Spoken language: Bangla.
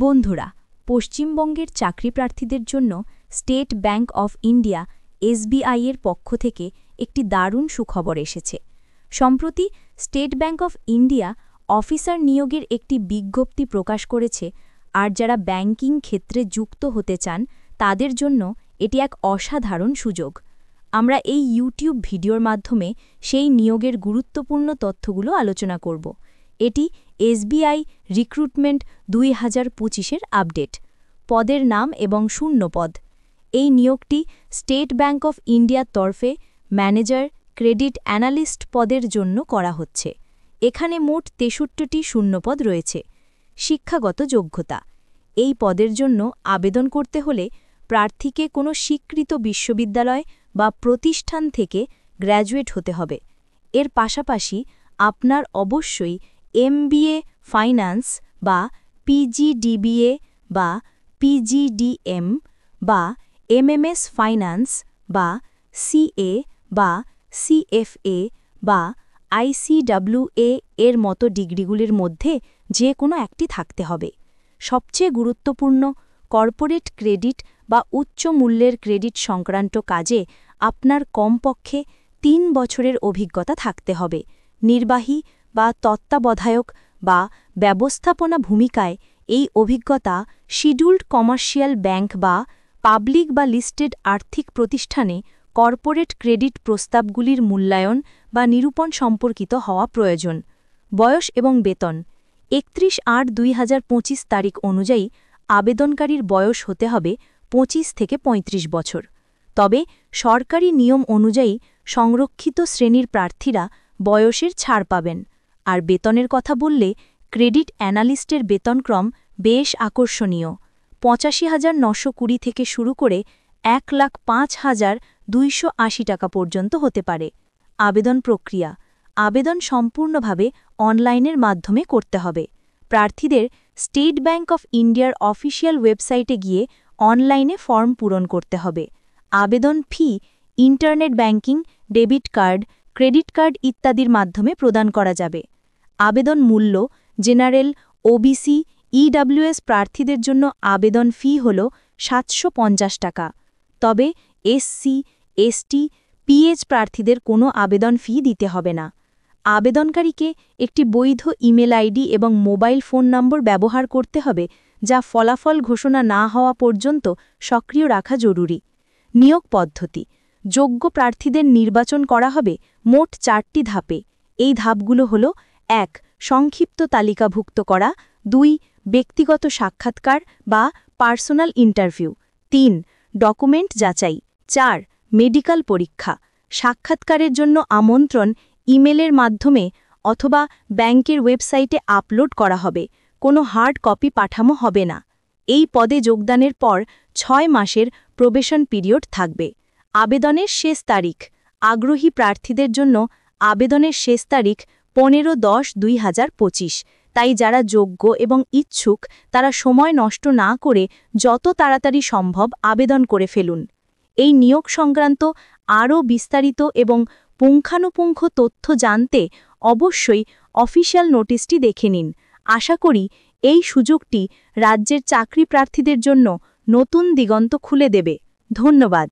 বন্ধুরা, পশ্চিমবঙ্গের চাকরিপ্রার্থীদের জন্য state bank of India SBI এর পক্ষ থেকে একটি দারুণ সুখবর এসেছে। সম্প্রতি state bank of India officer নিয়োগের একটি বিজ্ঞপ্তি প্রকাশ করেছে, আর যারা ব্যাংকিং ক্ষেত্রে যুক্ত হতে চান তাদের জন্য এটি এক অসাধারণ সুযোগ। আমরা এই ইউটিউব ভিডিওর মাধ্যমে সেই নিয়োগের গুরুত্বপূর্ণ তথ্যগুলো আলোচনা করব। এটি এসবিআই রিক্রুটমেন্ট 2025-এর আপডেট। পদের নাম এবং শূন্যপদ। এই নিয়োগটি স্টেট ব্যাংক অফ ইন্ডিয়ার তরফে ম্যানেজার ক্রেডিট অ্যানালিস্ট পদের জন্য করা হচ্ছে। এখানে মোট 63টি শূন্যপদ রয়েছে। শিক্ষাগত যোগ্যতা। এই পদের জন্য আবেদন করতে হলে প্রার্থীকে কোনো স্বীকৃত বিশ্ববিদ্যালয় বা প্রতিষ্ঠান থেকে গ্র্যাজুয়েট হতে হবে। এর পাশাপাশি আপনার অবশ্যই এমবিএ ফাইন্যান্স বা পিজিডিবিএ বা পিজিডিএম বা এমএমএস ফাইন্যান্স বা সিএ বা সিএফএ বা আইসিডব্লিউএ এর মতো ডিগ্রিগুলির মধ্যে যে কোনো একটি থাকতে হবে। সবচেয়ে গুরুত্বপূর্ণ, কর্পোরেট ক্রেডিট বা উচ্চ মূল্যের ক্রেডিট সংক্রান্ত কাজে আপনার কমপক্ষে 3 বছরের অভিজ্ঞতা থাকতে হবে। নির্বাহী বা তত্ত্বাবধায়ক বা ব্যবস্থাপনা ভূমিকায় এই অভিজ্ঞতা শিডিউলড কমার্শিয়াল ব্যাংক বা পাবলিক বা লিস্টেড আর্থিক প্রতিষ্ঠানে কর্পোরেট ক্রেডিট প্রস্তাবগুলির মূল্যায়ন বা নিরূপণ সম্পর্কিত হওয়া প্রয়োজন। বয়স এবং বেতন। 31/8/2025 তারিখ অনুযায়ী আবেদনকারীর বয়স হতে হবে 25 থেকে 35 বছর। তবে সরকারি নিয়ম অনুযায়ী সংরক্ষিত শ্রেণীর প্রার্থীরা বয়সের ছাড় পাবেন। আর বেতনের কথা বললে ক্রেডিট অ্যানালিস্টের বেতনক্রম বেশ আকর্ষণীয়। 85,920 থেকে শুরু করে 1,05,280 টাকা পর্যন্ত হতে পারে। আবেদন প্রক্রিয়া। আবেদন সম্পূর্ণভাবে অনলাইনের মাধ্যমে করতে হবে। প্রার্থীদের স্টেট ব্যাংক অফ ইন্ডিয়ার অফিসিয়াল ওয়েবসাইটে গিয়ে অনলাইনে ফর্ম পূরণ করতে হবে। আবেদন fee internet banking, debit card, credit card ইত্যাদির মাধ্যমে প্রদান করা যাবে। আবেদন মূল্য। জেনারেল, ওবিসি, ইডব্লিউএস প্রার্থীদের জন্য আবেদন ফি হল 750 টাকা। তবে এসসি, এসটি, পিএইচ প্রার্থীদের কোনো আবেদন ফি দিতে হবে না। আবেদনকারীকে একটি বৈধ ইমেল আইডি এবং মোবাইল ফোন নম্বর ব্যবহার করতে হবে, যা ফলাফল ঘোষণা না হওয়া পর্যন্ত সক্রিয় রাখা জরুরি। নিয়োগ পদ্ধতি। যোগ্য প্রার্থীদের নির্বাচন করা হবে মোট 4টি ধাপে। এই ধাপগুলো হল: 1. সংক্ষিপ্ত তালিকাভুক্ত করা। 2. ব্যক্তিগত সাক্ষাৎকার বা পার্সোনাল ইন্টারভিউ। 3. ডকুমেন্ট যাচাই। 4. মেডিকেল পরীক্ষা। সাক্ষাৎকারের জন্য আমন্ত্রণ ইমেলের মাধ্যমে অথবা ব্যাংকের ওয়েবসাইটে আপলোড করা হবে। কোনো হার্ড কপি পাঠানো হবে না। এই পদে যোগদানের পর 6 মাসের প্রবেশন পিরিয়ড থাকবে। আবেদনের শেষ তারিখ। আগ্রহী প্রার্থীদের জন্য আবেদনের শেষ তারিখ 15/10/2025। তাই যারা যোগ্য এবং ইচ্ছুক তারা সময় নষ্ট না করে যত তাড়াতাড়ি সম্ভব আবেদন করে ফেলুন। এই নিয়োগ সংক্রান্ত আরও বিস্তারিত এবং পুঙ্খানুপুঙ্খ তথ্য জানতে অবশ্যই অফিসিয়াল নোটিশটি দেখে নিন। আশা করি এই সুযোগটি রাজ্যের চাকরি প্রার্থীদের জন্য নতুন দিগন্ত খুলে দেবে। ধন্যবাদ।